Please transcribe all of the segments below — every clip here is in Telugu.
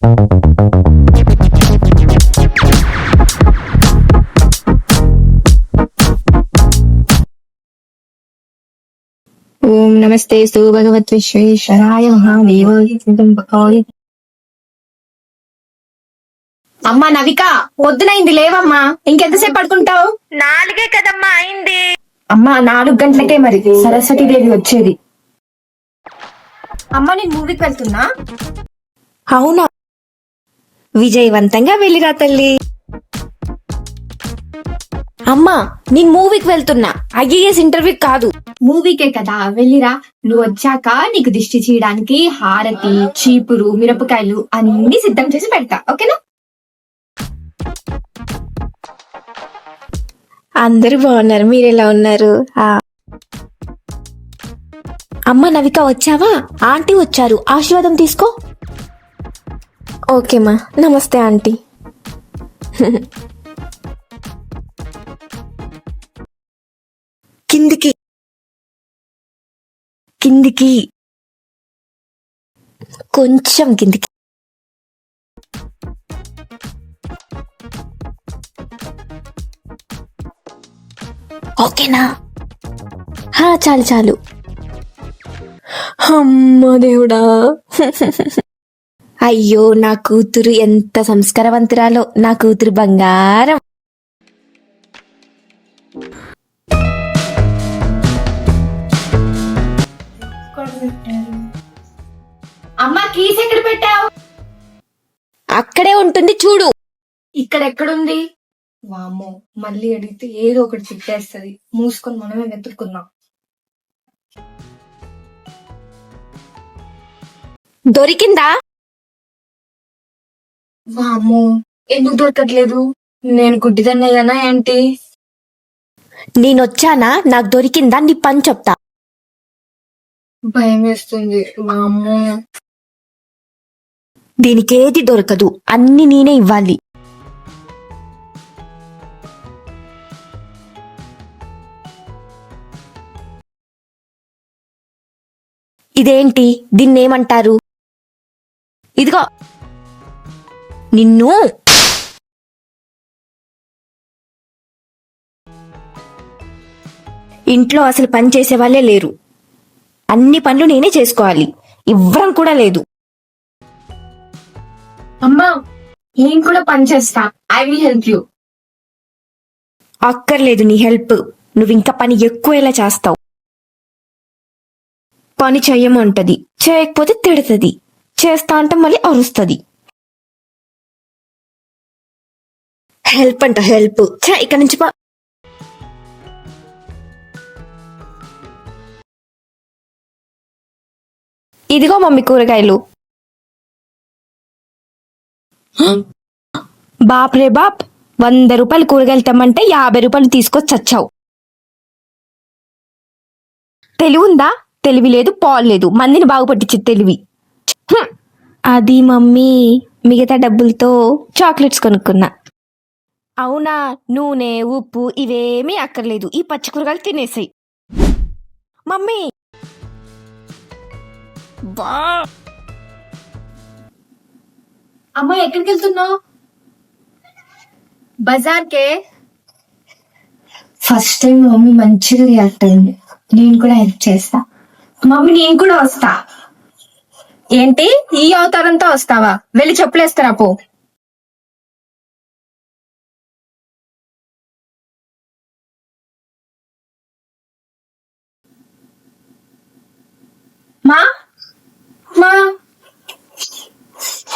ఓం నమస్తేస్తు భగవత్ విశ్వేశ్వరాయ మహాదేవాయ చింతంబకాయ. అమ్మా నవిక, పొద్దునైంది లేవమ్మా, ఇంకెంతసేపు పడుకుంటావు? 4 కదమ్మా అయింది. అమ్మా 4 గంటలకే మరి సరస్వతీదేవి వచ్చేది. అమ్మా నేను మూవీకి వెళ్తున్నా. అవునా, విజయవంతంగా వెళ్ళిరా తల్లి. అమ్మా నేను మూవీకి వెళ్తున్నా, ఐఏఎస్ ఇంటర్వ్యూ కాదు. మూవీకే కదా వెళ్ళిరా. నువ్వు వచ్చాక నీకు దిష్టి చేయడానికి హారతి, చీపురు, మిరపకాయలు అన్ని సిద్ధం చేసి పెడతా, ఓకేనా? అందరూ బాగున్నారు, మీరు ఎలా ఉన్నారు? అమ్మ నవిక వచ్చావా? ఆంటీ వచ్చారు, ఆశీర్వాదం తీసుకో. ఓకేమా, నమస్తే ఆంటీ. కిందికి కిందికి కొంచెం కిందికి. ఓకేనా? చాలు చాలు. అమ్మ దేవుడా. అయ్యో నా కూతురు ఎంత సంస్కారవంతురాలో, నా కూతురు బంగారం. అమ్మా కీస్ ఎక్కడ పెట్టావు? అక్కడే ఉంటుంది చూడు. ఇక్కడ ఎక్కడుంది? వామ్మో, మళ్ళీ అడిగితే ఏదో ఒకటి చెప్పేస్తుంది. మూసుకొని మనమే వెతుక్కుందాం. దొరికిందా? వామ్మో, ఎందుకు దొరకట్లేదు? నేను గుడ్డిదన్నయ్యానా ఏంటి? నేనొచ్చానా, నాకు దొరికిందా? నీ పని చెప్తా. భయం వేస్తుంది. వామ్మో, దీనికేది దొరకదు, అన్ని నేనే ఇవ్వాలి. ఇదేంటి, దీన్నేమంటారు? ఇదిగో నిన్ను. ఇంట్లో అసలు పని చేసే వాళ్ళే లేరు, అన్ని పనులు నేనే చేసుకోవాలి, ఇవ్వడం కూడా లేదు. అమ్మా నేను కూడా పని చేస్తా, ఐ విల్ హెల్ప్ యూ. అక్కర్లేదు నీ హెల్ప్, నువ్వు ఇంకా పని ఎక్కువేలా చేస్తావు. పని చెయ్యమంటది, చేయకపోతే తిడుతుంది, చేస్తా అంటే మళ్ళీ అరుస్తుంది. హెల్ప్ అంట హెల్ప్, ఇక్కడి నుంచి ఇదిగో మమ్మీ కూరగాయలు. బాప్ రే బాప్, 100 రూపాయలు కూరగాయలు తెమ్మంటే 50 రూపాయలు తీసుకొచ్చి చచ్చావు. తెలివి ఉందా? తెలివి లేదు, పాలు లేదు, మందిని బాగుపట్టించే తెలివి. అది మమ్మీ, మిగతా డబ్బులతో చాక్లెట్స్ కొనుక్కున్నా. అవునా, నూనె ఉప్పు ఇవేమీ అక్కర్లేదు, ఈ పచ్చి కూరగాయలు తినేసాయి. మమ్మీ బా. అమ్మా ఎక్కడికి వెళ్తున్నావు? బజార్కే. ఫస్ట్ టైం మమ్మీ మంచిగా రియాక్ట్ అయింది, నేను కూడా హెల్ప్ చేస్తా. మమ్మీ నేను కూడా వస్తా. ఏంటి ఈ అవతారంతో వస్తావా? వెళ్ళి చెప్పులేస్తారా పో. మా మా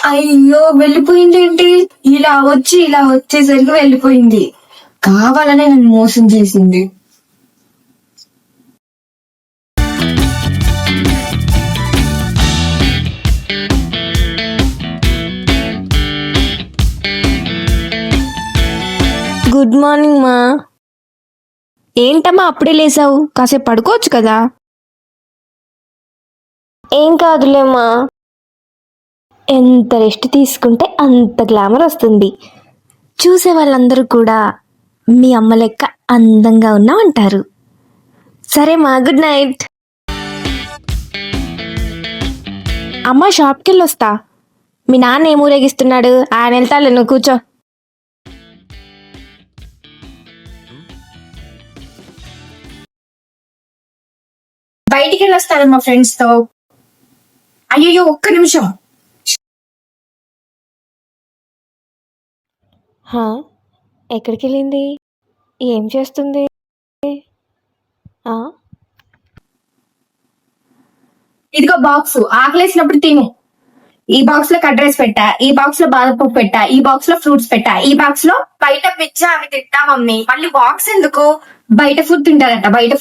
అయ్యో వెళ్ళిపోయింది ఏంటి? ఇలా వచ్చేసరికి వెళ్ళిపోయింది. కావాలనే నన్ను మోసం చేసింది. గుడ్ మార్నింగ్ మా. ఏంటమ్మా అప్పుడే లేసావు, కాసేపు పడుకోవచ్చు కదా. ఏం కాదులేమ్మా, ఎంత రెస్ట్ తీసుకుంటే అంత గ్లామర్ వస్తుంది. చూసే వాళ్ళందరూ కూడా మీ అమ్మ లెక్క అందంగా ఉన్నా అంటారు. సరే మా, గుడ్ నైట్. అమ్మ షాప్కి వెళ్ళొస్తా. మీ నాన్న ఏం ఊరేగిస్తున్నాడు? ఆయన వెళ్తాలే, నువ్వు కూర్చో. బయటికి వెళ్ళి వస్తాను మా ఫ్రెండ్స్ తో. అయ్యో ఒక్క నిమిషం. హా, ఎక్కడికి వెళ్ళింది? ఏం చేస్తుంది? ఆ, ఇదిగో బాక్స్, ఆకలేసినప్పుడు తిను. ఈ బాక్స్ లో కట్ రైస్ పెట్టా, ఈ బాక్స్ లో బాదపప్పు పెట్టా, ఈ బాక్స్ లో ఫ్రూట్స్ పెట్టా, ఈ బాక్స్ లో బయట పిజ్జా అవి తింటా మమ్మీ. మళ్ళీ బాక్స్ ఎందుకు? బయట ఫుడ్ తింటారట. బయట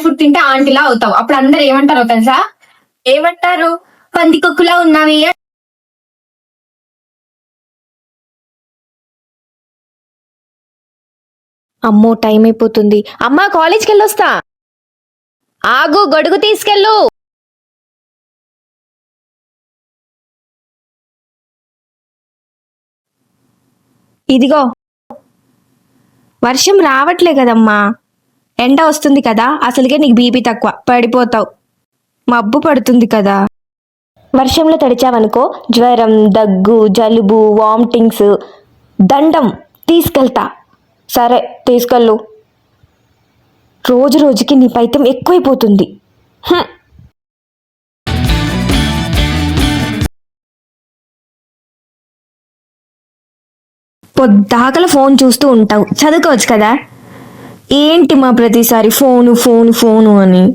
ఫుడ్ తింటే ఆంటీలా అవుతావు. అప్పుడు అందరు ఏమంటారో తెలుసా? ఏమంటారు? పందికొక్కులా ఉన్నావి. అమ్మో టైం అయిపోతుంది. అమ్మా కాలేజ్కి వెళ్ళొస్తా. ఆగు, గొడుగు తీసుకెళ్ళు. ఇదిగో. వర్షం రావట్లే కదమ్మా, ఎండ వస్తుంది కదా. అసలుకే నీకు బీపీ తక్కువ, పడిపోతావు. మబ్బు పడుతుంది కదా. వర్షంలో తడిచావనుకో జ్వరం, దగ్గు, జలుబు, వామిటింగ్స్. దండం తీసుకెళ్తా. సరే తీసుకెళ్ళు. రోజు రోజుకి నీ పైత్యం ఎక్కువైపోతుంది. హ్మ్. పొద్దాకల ఫోన్ చూస్తూ ఉంటావు, చదువుకోవచ్చు కదా. ఏంటి మా ప్రతిసారి ఫోను ఫోను ఫోను అని?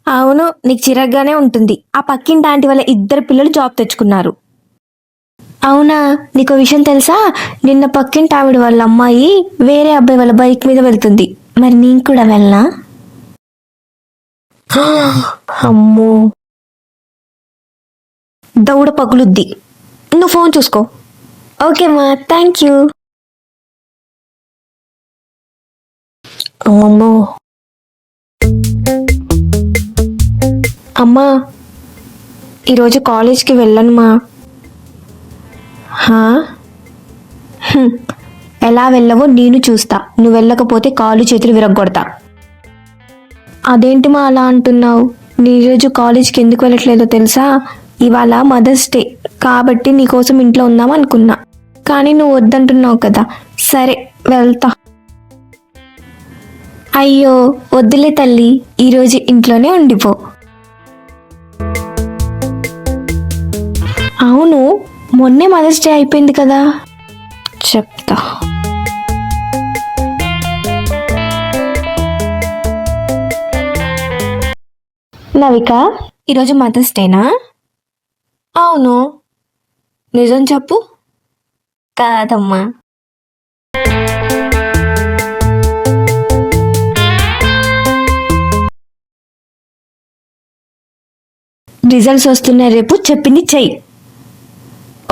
అవును, నీకు చిరగ్గానే ఉంటుంది. ఆ పక్కింటి ఆంటీ వాళ్ళ 2 పిల్లలు జాబ్ తెచ్చుకున్నారు. అవునా, నీకు విషయం తెలుసా? నిన్న పక్కింటి ఆవిడ వాళ్ళ అమ్మాయి వేరే అబ్బాయి వాళ్ళ బైక్ మీద వెళ్తుంది. మరి నేను కూడా వెళ్ళనా? అమ్మో, దౌడ పగులుద్ది. నువ్వు ఫోన్ చూసుకో. ఓకే మా, థ్యాంక్ యూ. అమ్మో. అమ్మా, ఈరోజు కాలేజ్కి వెళ్ళను మా. హా? ఎలా వెళ్ళవో నేను చూస్తా. నువ్వు వెళ్ళకపోతే కాలు చేతులు విరగ్గొడతా. అదేంటి మా అలా అంటున్నావు? నీ రోజు కాలేజ్కి ఎందుకు వెళ్ళట్లేదో తెలుసా? ఇవాళ మదర్స్ డే కాబట్టి నీకోసం ఇంట్లో ఉందాం అనుకున్నా, కానీ నువ్వు వద్దంటున్నావు కదా. సరే వెళ్తా. అయ్యో వద్దులే తల్లి, ఈరోజు ఇంట్లోనే ఉండిపో. అవును, మొన్నే మదర్స్ డే అయిపోయింది కదా. చెప్తా. నవిక, ఈరోజు మదర్స్ డేనా? అవును. నిజం చెప్పు. కాదమ్మా. రిజల్ట్స్ వస్తున్నాయి రేపు, చెప్పింది చెయ్యి.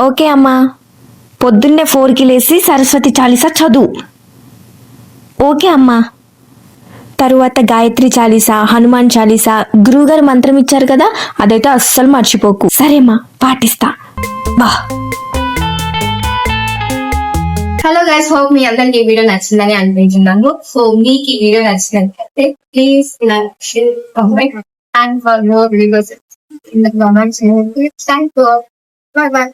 ఓకే అమ్మా. పొద్దున్నే 4కి లేసి సరస్వతి చాలీసా చదువు. ఓకే అమ్మా. తరువాత గాయత్రి చాలీసా, హనుమాన్ చాలీసా, గురువుగారు మంత్రం ఇచ్చారు కదా, అదైతే అస్సలు మర్చిపోకు. సరేమ్మా, పాటిస్తా. బా. హలో గైస్, హోప్ మీ అందరికి ఈ వీడియో నచ్చిందని అనిపించున్నాను. సో మీకు ఈ వీడియో నచ్చినట్లయితే please like, share, comment and for more videos in the comments. Thank you. Bye bye.